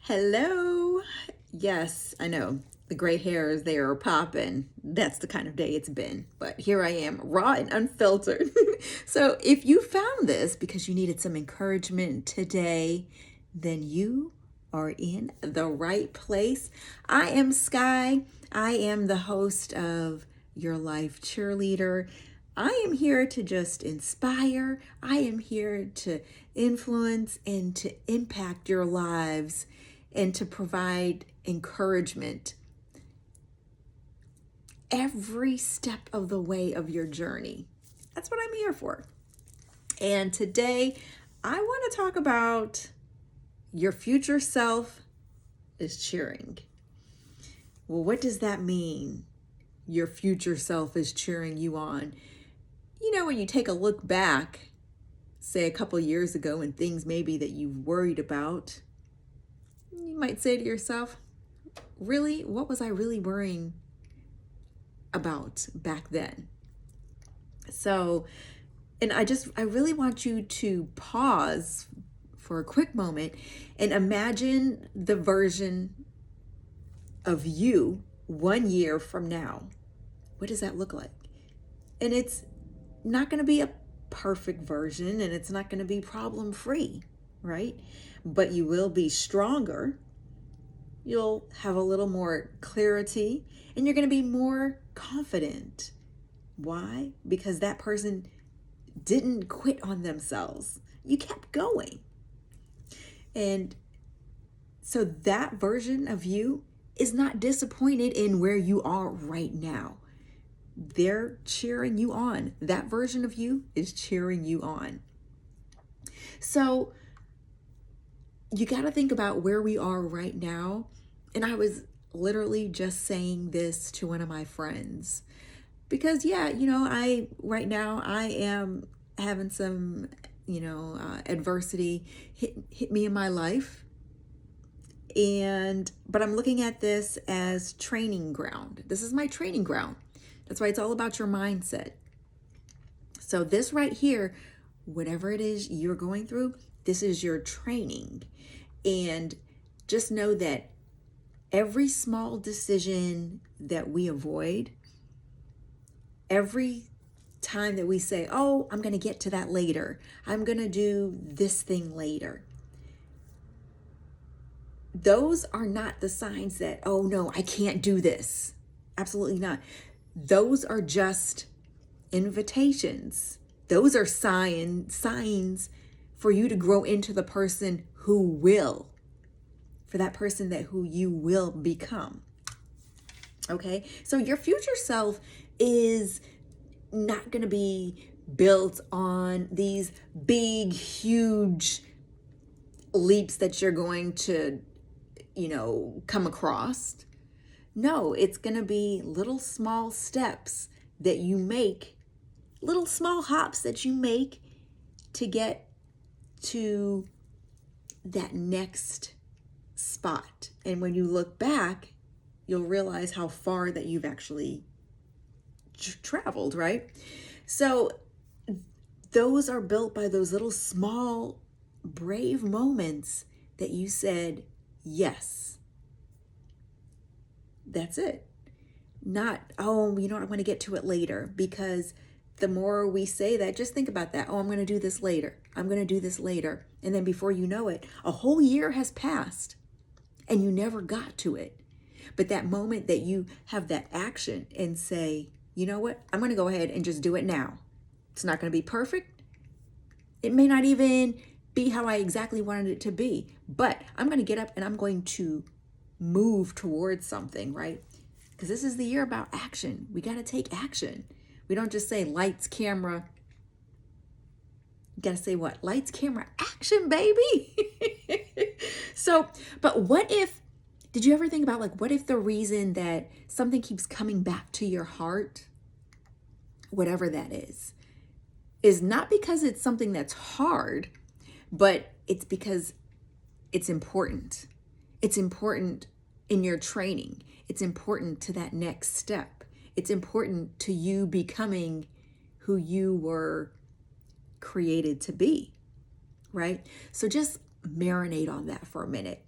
Hello. Yes, I know. The gray hairs, they are popping. That's the kind of day it's been. But here I am, raw and unfiltered. So if you found this because you needed some encouragement today, then you are in the right place. I am Sky. I am the host of Your Life Cheerleader. I am here to just inspire. I am here to influence and to impact your lives and to provide encouragement every step of the way of your journey. That's what I'm here for. And today, I want to talk about your future self is cheering. Well, what does that mean? Your future self is cheering you on. You know, when you take a look back, say a couple years ago, and things maybe that you worried about, you might say to yourself, really, what was I really worrying about back then? So, and I really want you to pause for a quick moment and imagine the version of you 1 year from now. What does that look like? And it's not going to be a perfect version, and it's not going to be problem free, right? But you will be stronger. You'll have a little more clarity, and you're going to be more confident. Why? Because that person didn't quit on themselves. You kept going. And so that version of you is not disappointed in where you are right now. They're cheering you on. That version of you is cheering you on. So you got to think about where we are right now. And I was literally just saying this to one of my friends because, right now I am having some, adversity hit me in my life. But I'm looking at this as training ground. This is my training ground. That's why it's all about your mindset. So this right here, whatever it is you're going through, this is your training. And just know that every small decision that we avoid, every time that we say, oh, I'm going to get to that later, I'm going to do this thing later, those are not the signs that, oh no, I can't do this. Absolutely not. Those are just invitations. Those are signs for you to grow into the person who will, for that person that who you will become. Okay, so your future self is not going to be built on these big, huge leaps that you're going to, come across. No, it's going to be little small steps that you make, little small hops that you make to get to that next spot. And when you look back, you'll realize how far that you've actually traveled, right? So those are built by those little small brave moments that you said, yes. That's it. Not, oh, I'm going to get to it later. Because the more we say that, just think about that. Oh, I'm going to do this later. I'm going to do this later. And then before you know it, a whole year has passed and you never got to it. But that moment that you have that action and say, you know what? I'm going to go ahead and just do it now. It's not going to be perfect. It may not even be how I exactly wanted it to be, but I'm going to get up and I'm going to move towards something, right? Because this is the year about action. We got to take action. We don't just say lights, camera. You got to say what? Lights, camera, action, baby. So, but what if, did you ever think about what if the reason that something keeps coming back to your heart, whatever that is not because it's something that's hard, but it's because it's important. It's important in your training. It's important to that next step. It's important to you becoming who you were created to be, right? So just marinate on that for a minute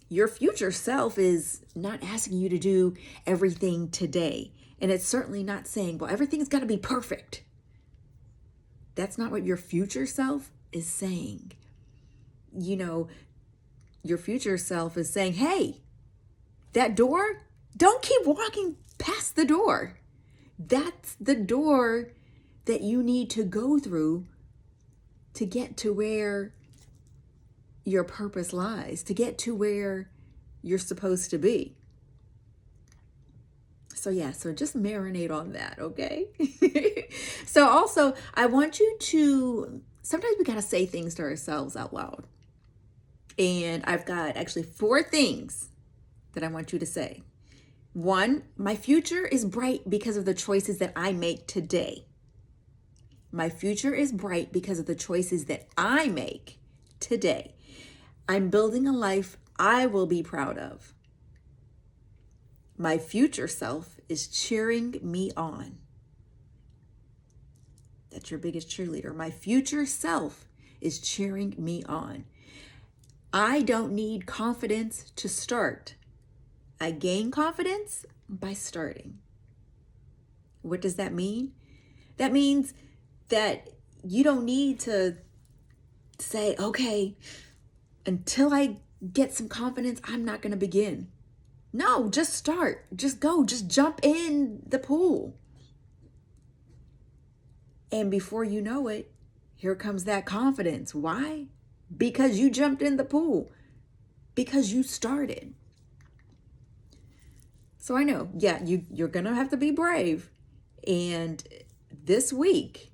Your future self is not asking you to do everything today. And it's certainly not saying, well, everything's got to be perfect. That's not what your future self is saying. You know, your future self is saying, hey, that door, don't keep walking past the door. That's the door that you need to go through to get to where your purpose lies, to get to where you're supposed to be. So just marinate on that, okay? So also, I want you to, sometimes we got to say things to ourselves out loud. And I've got actually 4 things that I want you to say. 1, my future is bright because of the choices that I make today. My future is bright because of the choices that I make today. I'm building a life I will be proud of. My future self is cheering me on. That's your biggest cheerleader. My future self is cheering me on. I don't need confidence to start. I gain confidence by starting. What does that mean? That means that you don't need to say, okay, until I get some confidence, I'm not going to begin. No, just start. Just go. Just jump in the pool. And before you know it, here comes that confidence. Why? Because you jumped in the pool. Because you started. So I know, you're going to have to be brave. And this week,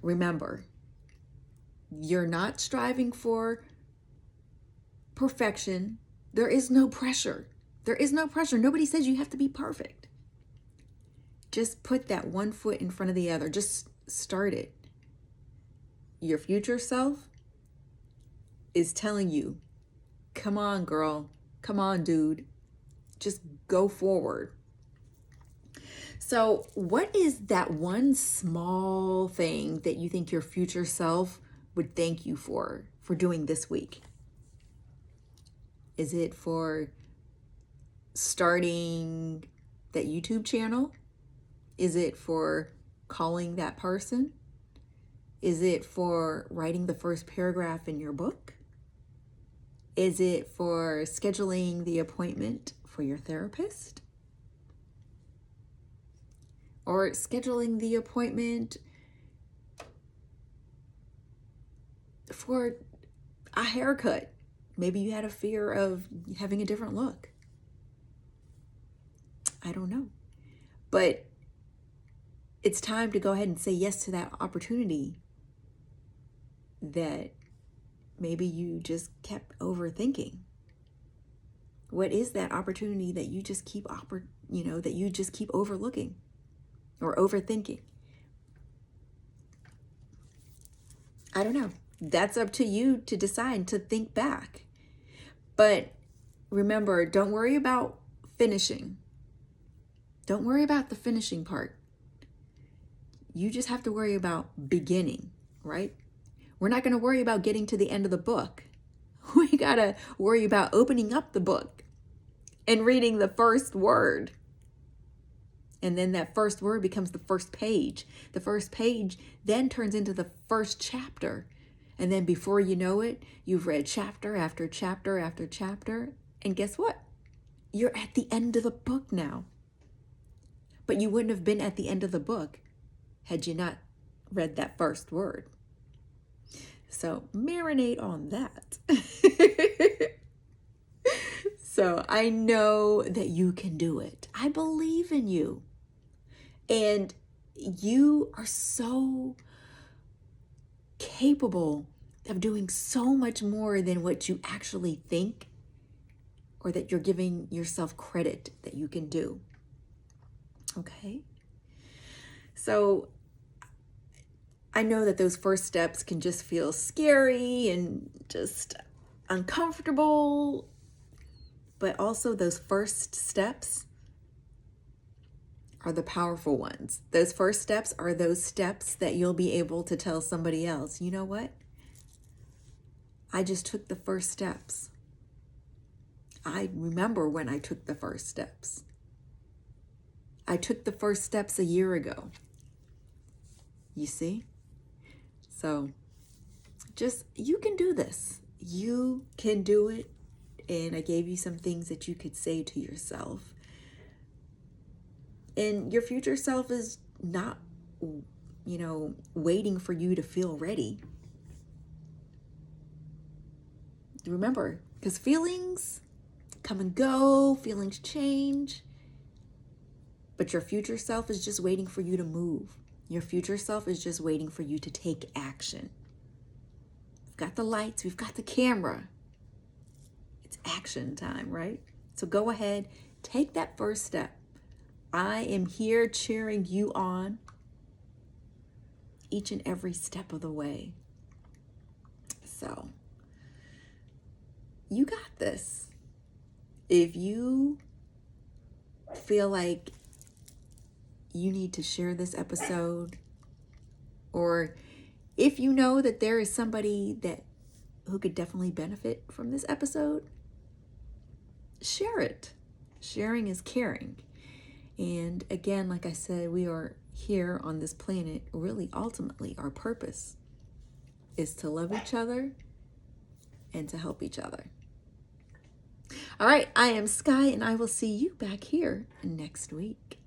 remember, you're not striving for perfection. There is no pressure. There is no pressure. Nobody says you have to be perfect. Just put that one foot in front of the other. Just start it. Your future self is telling you, come on, girl. Come on, dude. Just go forward. So what is that one small thing that you think your future self would thank you for doing this week? Is it for starting that YouTube channel? Is it for calling that person? Is it for writing the first paragraph in your book? Is it for scheduling the appointment for your therapist? Or scheduling the appointment for a haircut? Maybe you had a fear of having a different look. I don't know. But it's time to go ahead and say yes to that opportunity that maybe you just kept overthinking. What is that opportunity that you just keep overlooking or overthinking? I don't know. That's up to you to decide, to think back. But remember, don't worry about finishing. Don't worry about the finishing part. You just have to worry about beginning, right? We're not going to worry about getting to the end of the book. We got to worry about opening up the book and reading the first word. And then that first word becomes the first page. The first page then turns into the first chapter. And then before you know it, you've read chapter after chapter after chapter. And guess what? You're at the end of the book now. But you wouldn't have been at the end of the book had you not read that first word. So marinate on that. So I know that you can do it. I believe in you. And you are so capable of doing so much more than what you actually think or that you're giving yourself credit that you can do. Okay? So I know that those first steps can just feel scary and just uncomfortable, but also those first steps are the powerful ones. Those first steps are those steps that you'll be able to tell somebody else, you know what? I just took the first steps. I remember when I took the first steps. I took the first steps a year ago. You see? So just, you can do this. You can do it. And I gave you some things that you could say to yourself. And your future self is not, waiting for you to feel ready. Remember, because feelings come and go, feelings change. But your future self is just waiting for you to move. Your future self is just waiting for you to take action. We've got the lights, we've got the camera. It's action time, right? So go ahead, take that first step. I am here cheering you on each and every step of the way. So you got this. If you feel like you need to share this episode, or if you know that there is somebody who could definitely benefit from this episode, share it. Sharing is caring. And again, like I said, we are here on this planet. Really, ultimately, our purpose is to love each other and to help each other. All right, I am Sky, and I will see you back here next week.